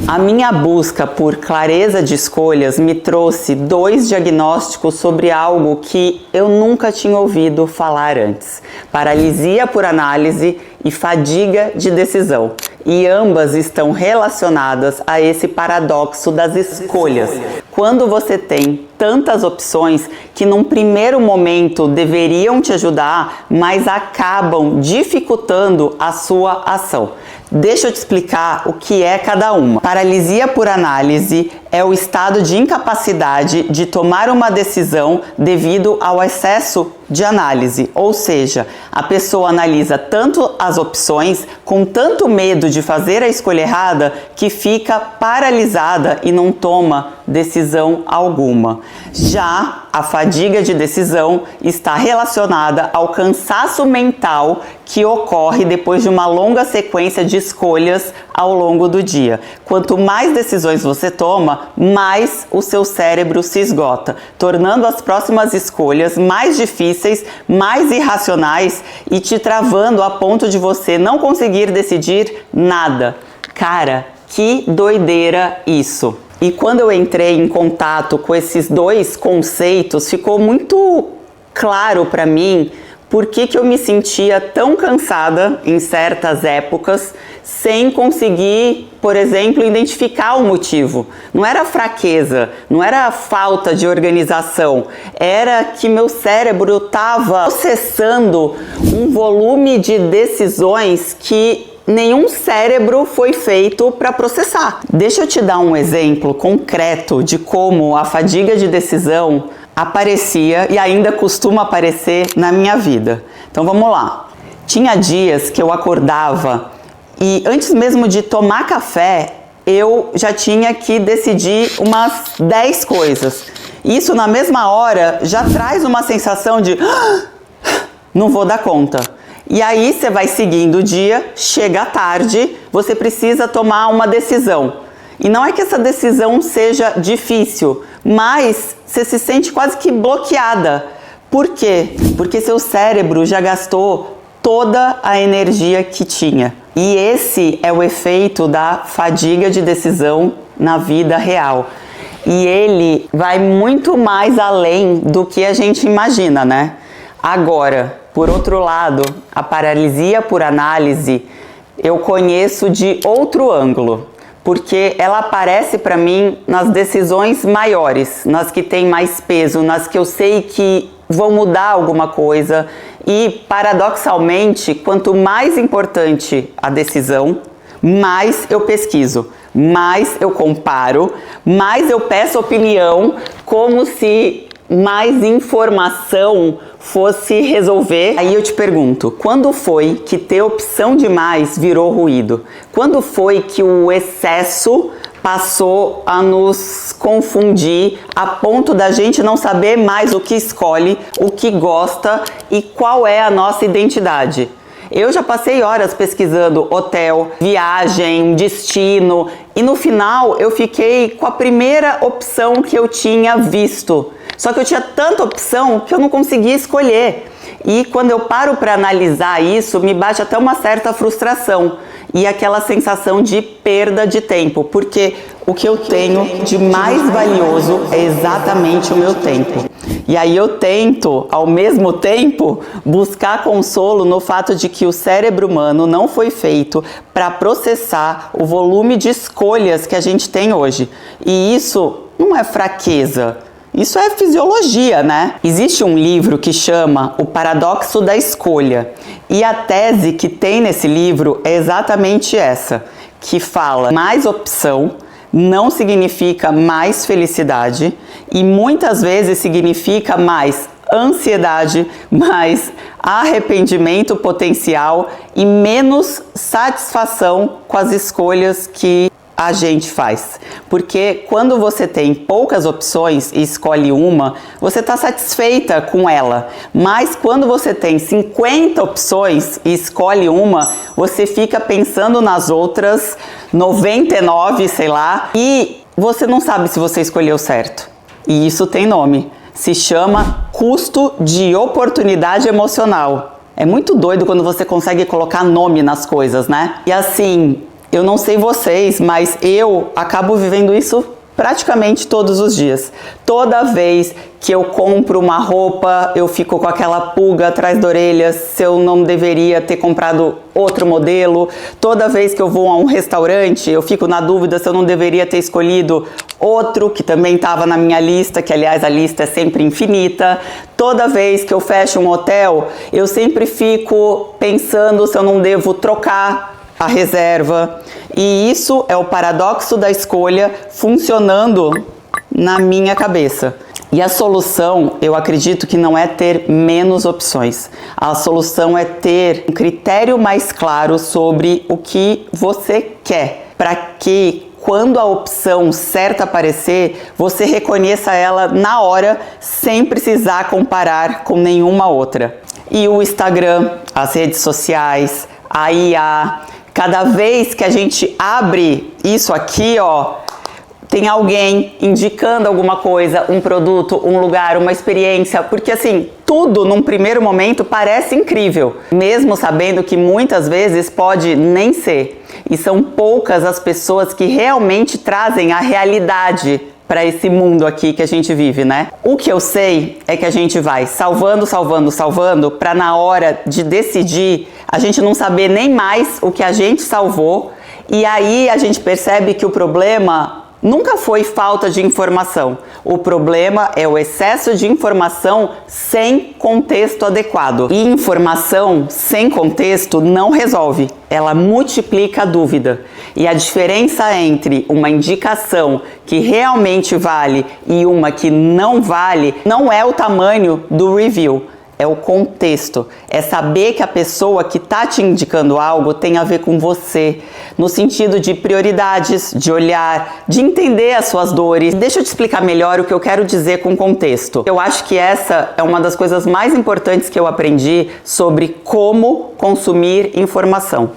A minha busca por clareza de escolhas me trouxe 2 diagnósticos sobre algo que eu nunca tinha ouvido falar antes: paralisia por análise e fadiga de decisão. E ambas estão relacionadas a esse paradoxo das escolhas. Quando você tem tantas opções que num primeiro momento deveriam te ajudar, mas acabam dificultando a sua ação. Deixa eu te explicar o que é cada uma. Paralisia por análise é o estado de incapacidade de tomar uma decisão devido ao excesso de análise, ou seja, a pessoa analisa tanto as opções, com tanto medo de fazer a escolha errada, que fica paralisada e não toma decisão alguma. Já a fadiga de decisão está relacionada ao cansaço mental que ocorre depois de uma longa sequência de escolhas ao longo do dia. Quanto mais decisões você toma, mais o seu cérebro se esgota, tornando as próximas escolhas mais difíceis, mais irracionais e te travando a ponto de você não conseguir decidir nada. Cara, que doideira isso! E quando eu entrei em contato com esses 2 conceitos, ficou muito claro para mim por que eu me sentia tão cansada em certas épocas, sem conseguir, por exemplo, identificar o motivo. Não era fraqueza, não era falta de organização, era que meu cérebro estava processando um volume de decisões que nenhum cérebro foi feito para processar. Deixa eu te dar um exemplo concreto de como a fadiga de decisão aparecia e ainda costuma aparecer na minha vida. Então vamos lá. Tinha dias que eu acordava e antes mesmo de tomar café, eu já tinha que decidir umas 10 coisas. Isso na mesma hora já traz uma sensação de não vou dar conta. E aí você vai seguindo o dia, chega à tarde, você precisa tomar uma decisão. E não é que essa decisão seja difícil, mas você se sente quase que bloqueada. Por quê? Porque seu cérebro já gastou toda a energia que tinha. E esse é o efeito da fadiga de decisão na vida real. E ele vai muito mais além do que a gente imagina, né? Agora, por outro lado, a paralisia por análise eu conheço de outro ângulo, porque ela aparece para mim nas decisões maiores, nas que tem mais peso, nas que eu sei que vão mudar alguma coisa. E, paradoxalmente, quanto mais importante a decisão, mais eu pesquiso, mais eu comparo, mais eu peço opinião, como se mais informação fosse resolver. Aí eu te pergunto, quando foi que ter opção demais virou ruído? Quando foi que o excesso passou a nos confundir a ponto da gente não saber mais o que escolhe, o que gosta e qual é a nossa identidade? Eu já passei horas pesquisando hotel, viagem, destino e no final eu fiquei com a primeira opção que eu tinha visto. Só que eu tinha tanta opção que eu não conseguia escolher. E quando eu paro para analisar isso, me bate até uma certa frustração e aquela sensação de perda de tempo, porque o que eu tenho de mais valioso é exatamente o meu tempo. E aí eu tento, ao mesmo tempo, buscar consolo no fato de que o cérebro humano não foi feito para processar o volume de escolhas que a gente tem hoje. E isso não é fraqueza. Isso é fisiologia, né? Existe um livro que chama O Paradoxo da Escolha. E a tese que tem nesse livro é exatamente essa, que fala mais opção não significa mais felicidade e muitas vezes significa mais ansiedade, mais arrependimento potencial e menos satisfação com as escolhas que a gente faz. Porque quando você tem poucas opções e escolhe uma, você está satisfeita com ela. Mas quando você tem 50 opções e escolhe uma, você fica pensando nas outras 99, sei lá, e você não sabe se você escolheu certo. E isso tem nome. Se chama custo de oportunidade emocional. É muito doido quando você consegue colocar nome nas coisas, né? E assim, Eu não sei vocês, mas eu acabo vivendo isso praticamente todos os dias. Toda vez que eu compro uma roupa, eu fico com aquela pulga atrás da orelha se eu não deveria ter comprado outro modelo. Toda vez que eu vou a um restaurante, eu fico na dúvida se eu não deveria ter escolhido outro que também estava na minha lista, que aliás a lista é sempre infinita. Toda vez que eu fecho um hotel, eu sempre fico pensando se eu não devo trocar a reserva. E isso é o paradoxo da escolha funcionando na minha cabeça. E a solução, eu acredito que não é ter menos opções. A solução é ter um critério mais claro sobre o que você quer, para que quando a opção certa aparecer, você reconheça ela na hora, sem precisar comparar com nenhuma outra. E o Instagram, as redes sociais, a IA, cada vez que a gente abre isso aqui, ó, tem alguém indicando alguma coisa, um produto, um lugar, uma experiência, porque assim, tudo num primeiro momento parece incrível, mesmo sabendo que muitas vezes pode nem ser. E são poucas as pessoas que realmente trazem a realidade para esse mundo aqui que a gente vive, né? O que eu sei é que a gente vai salvando, para na hora de decidir, a gente não saber nem mais o que a gente salvou, e aí a gente percebe que o problema nunca foi falta de informação. O problema é o excesso de informação sem contexto adequado. E informação sem contexto não resolve, ela multiplica a dúvida. E a diferença entre uma indicação que realmente vale e uma que não vale não é o tamanho do review. É o contexto, é saber que a pessoa que está te indicando algo tem a ver com você, no sentido de prioridades, de olhar, de entender as suas dores. Deixa eu te explicar melhor o que eu quero dizer com contexto. Eu acho que essa é uma das coisas mais importantes que eu aprendi sobre como consumir informação.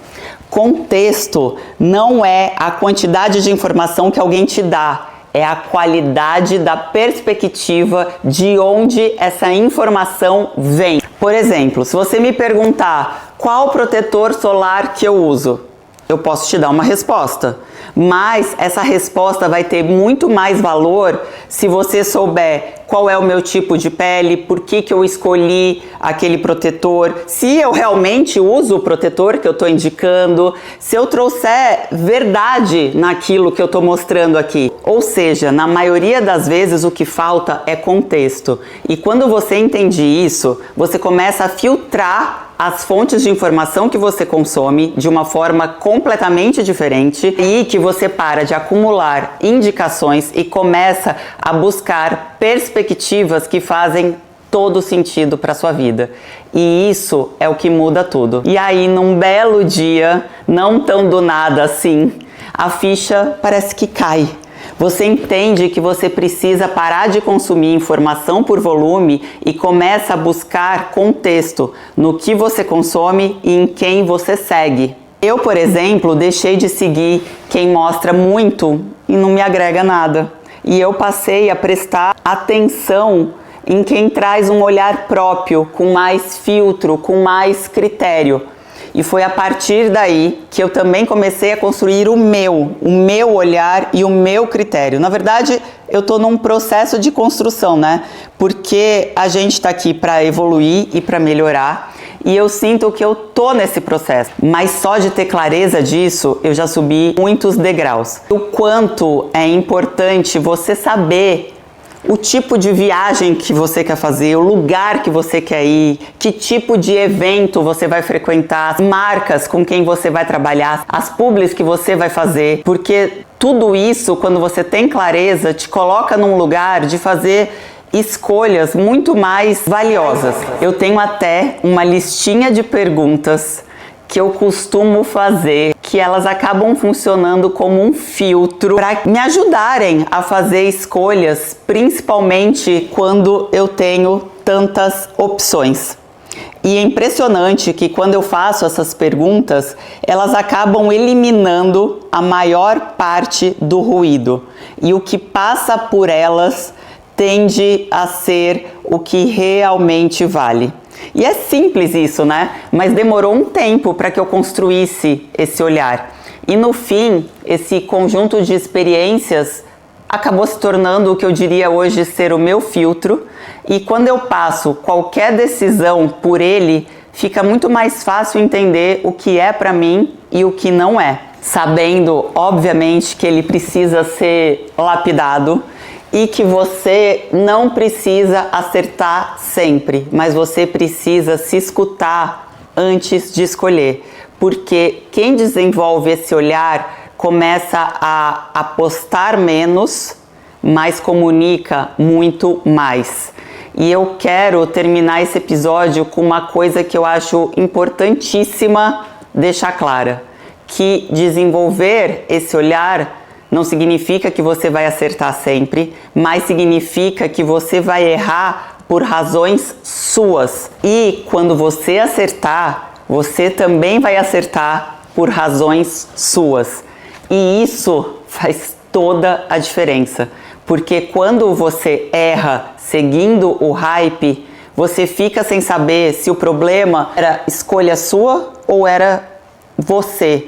Contexto não é a quantidade de informação que alguém te dá, é a qualidade da perspectiva de onde essa informação vem. Por exemplo, se você me perguntar qual protetor solar que eu uso, eu posso te dar uma resposta, mas essa resposta vai ter muito mais valor se você souber qual é o meu tipo de pele, por que eu escolhi aquele protetor, se eu realmente uso o protetor que eu estou indicando, se eu trouxer verdade naquilo que eu estou mostrando aqui. Ou seja, na maioria das vezes o que falta é contexto. E quando você entende isso, você começa a filtrar as fontes de informação que você consome de uma forma completamente diferente e que você para de acumular indicações e começa a buscar perspectivas que fazem todo sentido para sua vida. E isso é o que muda tudo. E aí, num belo dia, não tão do nada assim, a ficha parece que cai. Você entende que você precisa parar de consumir informação por volume e começa a buscar contexto no que você consome e em quem você segue. Eu, por exemplo, deixei de seguir quem mostra muito e não me agrega nada. E eu passei a prestar atenção em quem traz um olhar próprio, com mais filtro, com mais critério. E foi a partir daí que eu também comecei a construir o meu olhar e o meu critério. Na verdade, eu estou num processo de construção, né? Porque a gente está aqui para evoluir e para melhorar. E eu sinto que eu tô nesse processo. Mas só de ter clareza disso, eu já subi muitos degraus. O quanto é importante você saber o tipo de viagem que você quer fazer, o lugar que você quer ir, que tipo de evento você vai frequentar, as marcas com quem você vai trabalhar, as publis que você vai fazer, porque tudo isso, quando você tem clareza, te coloca num lugar de fazer escolhas muito mais valiosas. Eu tenho até uma listinha de perguntas que eu costumo fazer, que elas acabam funcionando como um filtro para me ajudarem a fazer escolhas, principalmente quando eu tenho tantas opções. E é impressionante que quando eu faço essas perguntas, elas acabam eliminando a maior parte do ruído. E o que passa por elas tende a ser o que realmente vale. E é simples isso, né? Mas demorou um tempo para que eu construísse esse olhar. E no fim, esse conjunto de experiências acabou se tornando o que eu diria hoje ser o meu filtro, e quando eu passo qualquer decisão por ele, fica muito mais fácil entender o que é para mim e o que não é, sabendo, obviamente, que ele precisa ser lapidado e que você não precisa acertar sempre, mas você precisa se escutar antes de escolher, porque quem desenvolve esse olhar começa a apostar menos, mas comunica muito mais. E eu quero terminar esse episódio com uma coisa que eu acho importantíssima deixar clara, que desenvolver esse olhar não significa que você vai acertar sempre, mas significa que você vai errar por razões suas. E quando você acertar, você também vai acertar por razões suas. E isso faz toda a diferença, porque quando você erra seguindo o hype, você fica sem saber se o problema era escolha sua ou era você.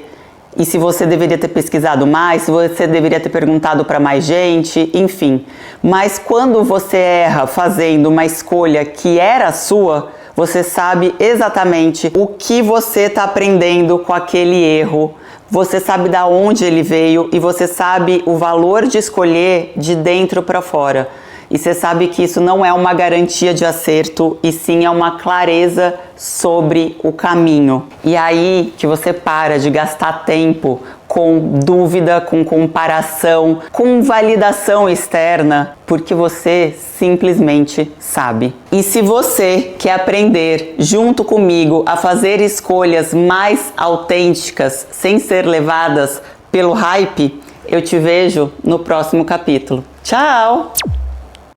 E se você deveria ter pesquisado mais, se você deveria ter perguntado para mais gente, enfim. Mas quando você erra fazendo uma escolha que era sua, você sabe exatamente o que você está aprendendo com aquele erro. Você sabe de onde ele veio e você sabe o valor de escolher de dentro para fora. E você sabe que isso não é uma garantia de acerto, e sim é uma clareza sobre o caminho. E aí que você para de gastar tempo com dúvida, com comparação, com validação externa, porque você simplesmente sabe. E se você quer aprender junto comigo a fazer escolhas mais autênticas sem ser levadas pelo hype, eu te vejo no próximo capítulo. Tchau!